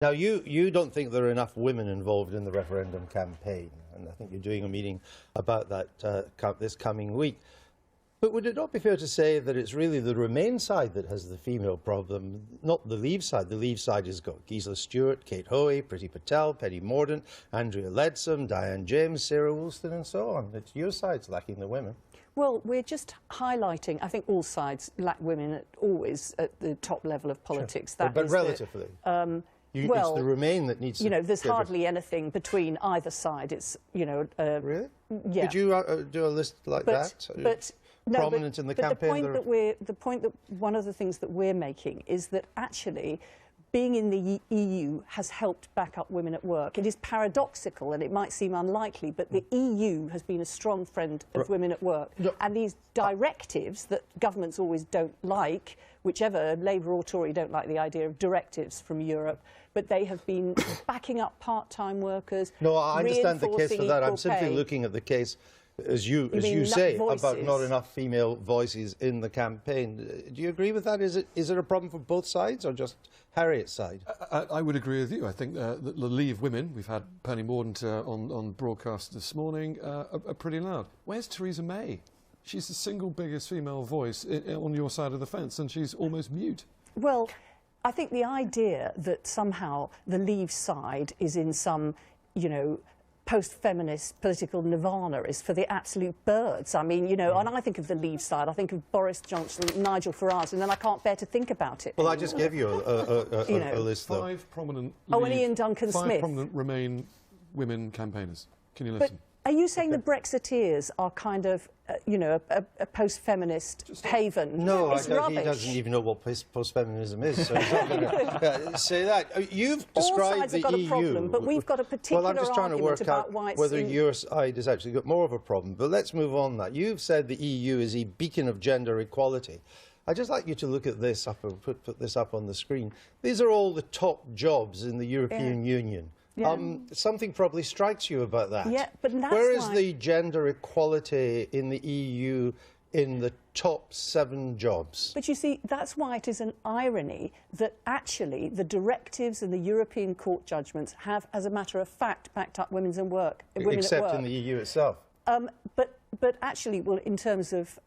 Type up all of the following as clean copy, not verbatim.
Now, you don't think there are enough women involved in the referendum campaign, and I think you're doing a meeting about that this coming week. But would it not be fair to say that it's really the Remain side that has the female problem, not the Leave side? The Leave side has got Gisela Stewart, Kate Hoey, Priti Patel, Penny Mordaunt, Andrea Leadsom, Diane James, Sarah Woolston, and so on. It's your side's lacking the women. Well, we're just highlighting, I think all sides lack women always at the top level of politics. Sure. But relatively. Well, it's the Remain that needs to... You know, there's hardly anything between either side. It's, you know... really? Yeah. Could you do a list like that? But prominent in the campaign? The point that one of the things that we're making is that actually being in the EU has helped back up women at work. It is paradoxical and it might seem unlikely, but the EU has been a strong friend of women at work. And these directives that governments always don't like, whichever Labour or Tory don't like the idea of directives from Europe, but they have been backing up part-time workers. No, I understand the case for that. I'm simply looking at the case, as you say, about not enough female voices in the campaign. Do you agree with that? Is it a problem for both sides or just Harriet's side? I would agree with you. I think the Leave women, we've had Penny Mordaunt on broadcast this morning, are pretty loud. Where's Theresa May? She's the single biggest female voice on your side of the fence, and she's almost mute. Well, I think the idea that somehow the Leave side is in some, you know, post-feminist political nirvana is for the absolute birds. I mean, you know, and I think of the Leave side, I think of Boris Johnson, Nigel Farage, and then I can't bear to think about it. Well, I just gave you a list, though. Five prominent Leave, and Ian Duncan Smith. Five prominent Remain women campaigners. Can you listen? Are you saying the Brexiteers are kind of, you know, a post-feminist haven? No, he doesn't even know what post-feminism is, so he's not going to say that. You've described the EU... All sides have got a problem, but we've got a particular argument about why it's... Well, I'm just trying to work out whether your side has actually got more of a problem. But let's move on that. You've said the EU is a beacon of gender equality. I'd just like you to look at this, put this up on the screen. These are all the top jobs in the European Union. Yeah. Something probably strikes you about that. Yeah, but that's where is the gender equality in the EU in the top 7 jobs? But you see, that's why it is an irony that actually the directives and the European court judgments have, as a matter of fact, backed up women at work. Except in the EU itself. But actually, well, in terms of,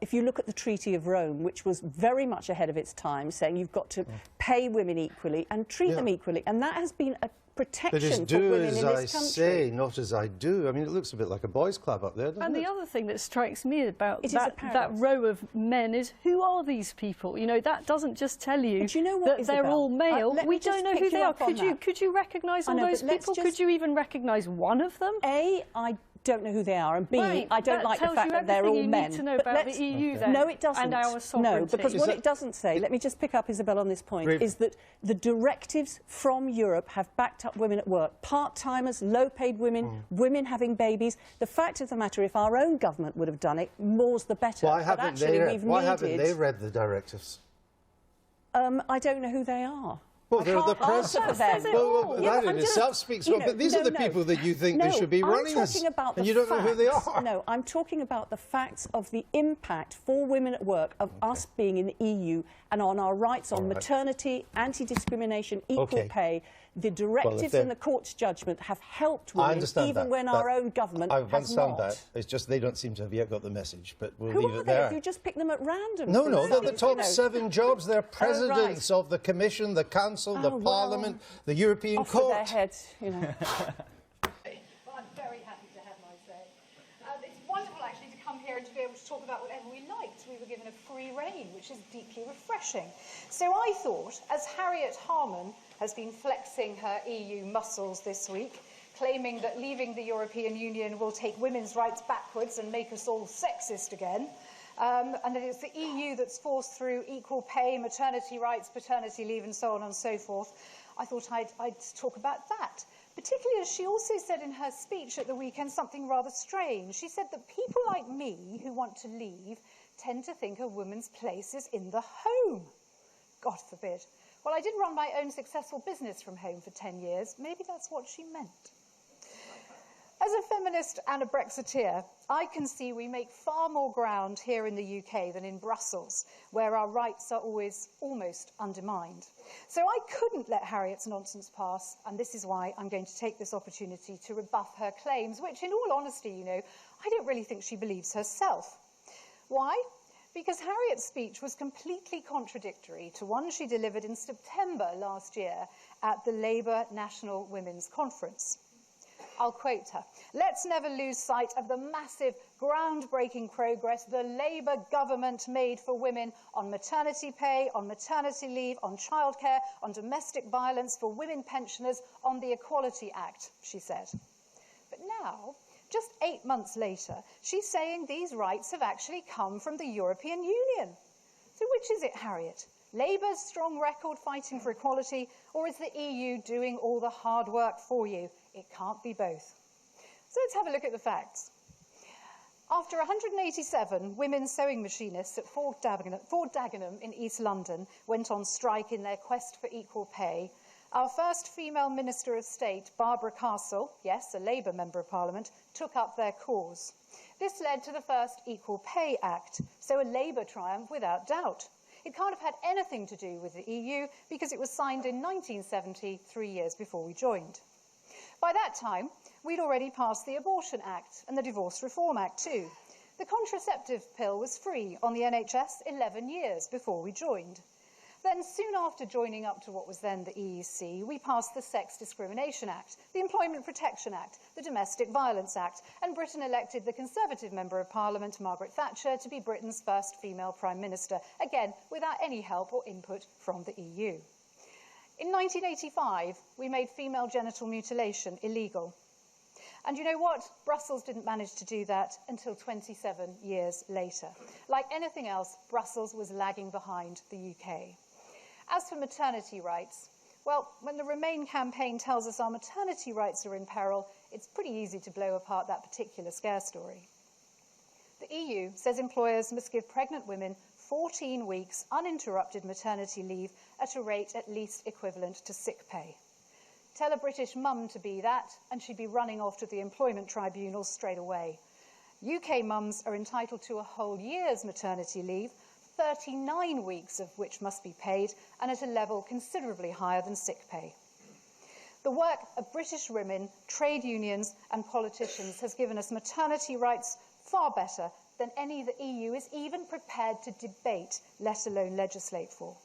if you look at the Treaty of Rome, which was very much ahead of its time, saying you've got to pay women equally and treat them equally, and that has been a protection for women in this country. But as I say, not as I do. I mean, it looks a bit like a boys' club up there, doesn't it? And the other thing that strikes me about that row of men is, who are these people? You know, that doesn't just tell you that they're all male. We don't know who they are. Could you recognise all those people? Could you even recognise one of them? I don't know who they are, and B, I don't like the fact that they're all men. You need to know about the EU then. No, it doesn't. And our sovereignty. No, because what it doesn't say, let me just pick up Isabel on this point, is that the directives from Europe have backed up women at work. Part-timers, low-paid women, women having babies. The fact of the matter, if our own government would have done it, more's the better. Why haven't they read the directives? I don't know who they are. Well, they're the president. Well, that in itself speaks for... But these are the people that you think they should be running us, and you don't know who they are. No, I'm talking about the facts of the impact for women at work of us being in the EU and on our rights on maternity, anti-discrimination, equal pay. The directives and the court's judgment have helped women, even when our own government has not. I understand that. It's just they don't seem to have yet got the message, but we'll leave it there. Who are they? You just pick them at random? No, they're the top 7 jobs. They're presidents of the Commission, the Council, the Parliament, the European Court. Off with their heads, you know. Well, I'm very happy to have my say. It's wonderful, actually, to come here and to be able to talk about whatever we liked. We were given a free rein, which is deeply refreshing. So I thought, as Harriet Harman has been flexing her EU muscles this week, claiming that leaving the European Union will take women's rights backwards and make us all sexist again, and that it's the EU that's forced through equal pay, maternity rights, paternity leave, and so on and so forth, I thought I'd talk about that. Particularly as she also said in her speech at the weekend something rather strange. She said that people like me who want to leave tend to think a woman's place is in the home. God forbid. Well, I did run my own successful business from home for 10 years. Maybe that's what she meant. As a feminist and a Brexiteer, I can see we make far more ground here in the UK than in Brussels, where our rights are always almost undermined. So I couldn't let Harriet's nonsense pass, and this is why I'm going to take this opportunity to rebuff her claims, which, in all honesty, you know, I don't really think she believes herself. Why? Because Harriet's speech was completely contradictory to one she delivered in September last year at the Labour National Women's Conference. I'll quote her. "Let's never lose sight of the massive, groundbreaking progress the Labour government made for women on maternity pay, on maternity leave, on childcare, on domestic violence, for women pensioners, on the Equality Act," she said. But now, just 8 months later, she's saying these rights have actually come from the European Union. So which is it, Harriet? Labour's strong record fighting for equality, or is the EU doing all the hard work for you? It can't be both. So let's have a look at the facts. After 187 women sewing machinists at Ford Dagenham in East London went on strike in their quest for equal pay, our first female Minister of State, Barbara Castle, yes, a Labour Member of Parliament, took up their cause. This led to the first Equal Pay Act, so a Labour triumph without doubt. It can't have had anything to do with the EU because it was signed in 1970, 3 years before we joined. By that time, we'd already passed the Abortion Act and the Divorce Reform Act too. The contraceptive pill was free on the NHS 11 years before we joined. Then, soon after joining up to what was then the EEC, we passed the Sex Discrimination Act, the Employment Protection Act, the Domestic Violence Act, and Britain elected the Conservative Member of Parliament, Margaret Thatcher, to be Britain's first female Prime Minister, again, without any help or input from the EU. In 1985, we made female genital mutilation illegal. And you know what? Brussels didn't manage to do that until 27 years later. Like anything else, Brussels was lagging behind the UK. As for maternity rights, well, when the Remain campaign tells us our maternity rights are in peril, it's pretty easy to blow apart that particular scare story. The EU says employers must give pregnant women 14 weeks uninterrupted maternity leave at a rate at least equivalent to sick pay. Tell a British mum to be that, and she'd be running off to the employment tribunals straight away. UK mums are entitled to a whole year's maternity leave, 39 weeks of which must be paid, and at a level considerably higher than sick pay. The work of British women, trade unions and politicians has given us maternity rights far better than any the EU is even prepared to debate, let alone legislate for.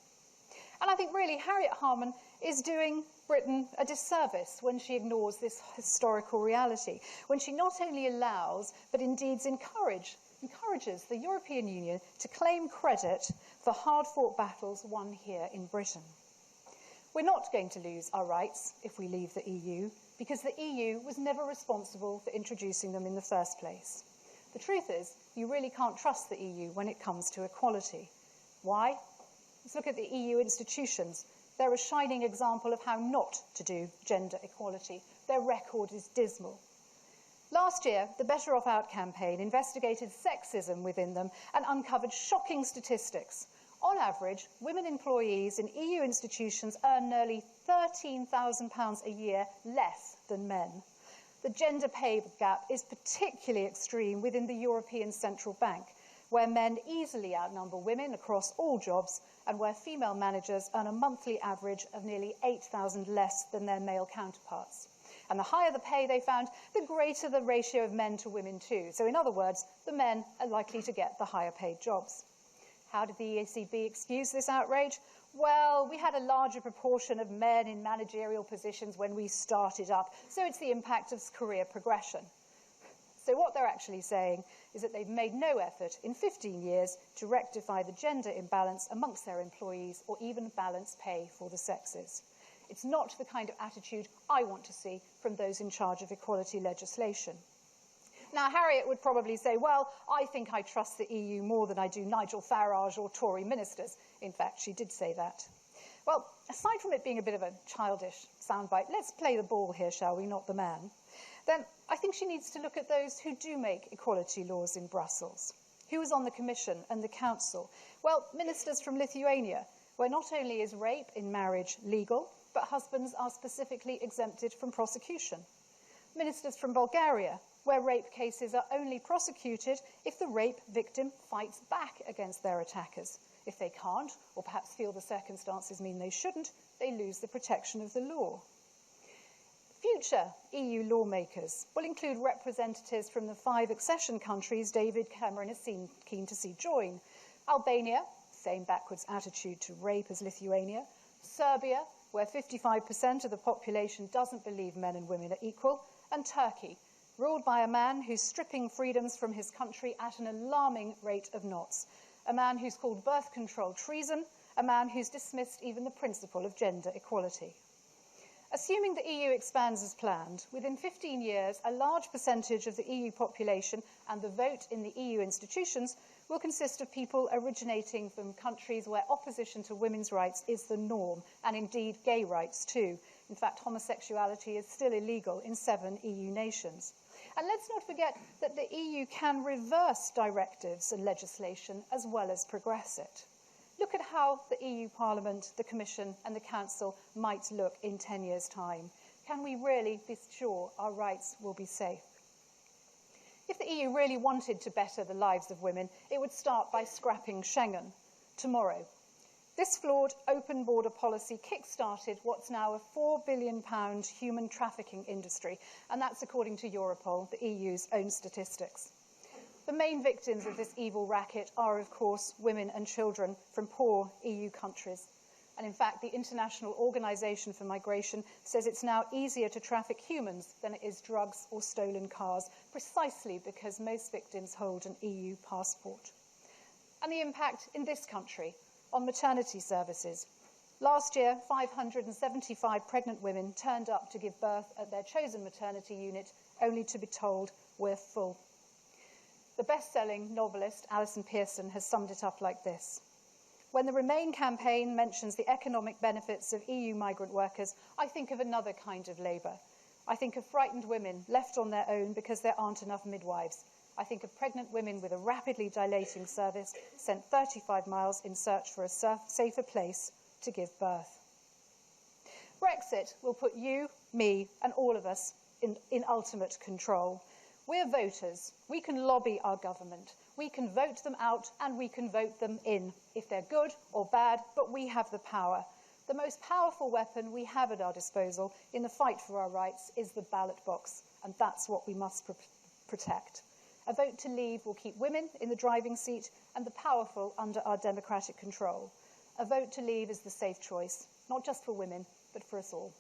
And I think really Harriet Harman is doing Britain a disservice when she ignores this historical reality, when she not only allows, but indeed encourages the European Union to claim credit for hard-fought battles won here in Britain. We're not going to lose our rights if we leave the EU, because the EU was never responsible for introducing them in the first place. The truth is, you really can't trust the EU when it comes to equality. Why? Let's look at the EU institutions. They're a shining example of how not to do gender equality. Their record is dismal. Last year, the Better Off Out campaign investigated sexism within them and uncovered shocking statistics. On average, women employees in EU institutions earn nearly £13,000 a year less than men. The gender pay gap is particularly extreme within the European Central Bank, where men easily outnumber women across all jobs and where female managers earn a monthly average of nearly £8,000 less than their male counterparts. And the higher the pay, they found, the greater the ratio of men to women too. So in other words, the men are likely to get the higher paid jobs. How did the ECB excuse this outrage? Well, we had a larger proportion of men in managerial positions when we started up, so it's the impact of career progression. So what they're actually saying is that they've made no effort in 15 years to rectify the gender imbalance amongst their employees or even balance pay for the sexes. It's not the kind of attitude I want to see from those in charge of equality legislation. Now, Harriet would probably say, well, I think I trust the EU more than I do Nigel Farage or Tory ministers. In fact, she did say that. Well, aside from it being a bit of a childish soundbite, let's play the ball here, shall we, not the man. Then I think she needs to look at those who do make equality laws in Brussels. Who is on the Commission and the Council? Well, ministers from Lithuania, where not only is rape in marriage legal, but husbands are specifically exempted from prosecution. ministers from Bulgaria, where rape cases are only prosecuted if the rape victim fights back against their attackers. If they can't, or perhaps feel the circumstances mean they shouldn't, they lose the protection of the law. Future EU lawmakers will include representatives from the 5 accession countries David Cameron is keen to see join. Albania, same backwards attitude to rape as Lithuania. Serbia, where 55% of the population doesn't believe men and women are equal. And Turkey, ruled by a man who's stripping freedoms from his country at an alarming rate of knots. A man who's called birth control treason, a man who's dismissed even the principle of gender equality. Assuming the EU expands as planned, within 15 years, a large percentage of the EU population and the vote in the EU institutions will consist of people originating from countries where opposition to women's rights is the norm, and indeed gay rights too. In fact, homosexuality is still illegal in 7 EU nations. And let's not forget that the EU can reverse directives and legislation as well as progress it. Look at how the EU Parliament, the Commission and the Council might look in 10 years' time. Can we really be sure our rights will be safe? If the EU really wanted to better the lives of women, it would start by scrapping Schengen tomorrow. This flawed open border policy kick-started what's now a £4 billion human trafficking industry, and that's according to Europol, the EU's own statistics. The main victims of this evil racket are, of course, women and children from poor EU countries. And in fact, the International Organization for Migration says it's now easier to traffic humans than it is drugs or stolen cars, precisely because most victims hold an EU passport. And the impact in this country on maternity services. Last year, 575 pregnant women turned up to give birth at their chosen maternity unit, only to be told, "We're full." The best-selling novelist Alison Pearson has summed it up like this. When the Remain campaign mentions the economic benefits of EU migrant workers, I think of another kind of labour. I think of frightened women left on their own because there aren't enough midwives. I think of pregnant women with a rapidly dilating cervix sent 35 miles in search for a safer place to give birth. Brexit will put you, me, and all of us in ultimate control. We're voters. We can lobby our government. We can vote them out and we can vote them in, if they're good or bad, but we have the power. The most powerful weapon we have at our disposal in the fight for our rights is the ballot box, and that's what we must protect. A vote to leave will keep women in the driving seat and the powerful under our democratic control. A vote to leave is the safe choice, not just for women, but for us all.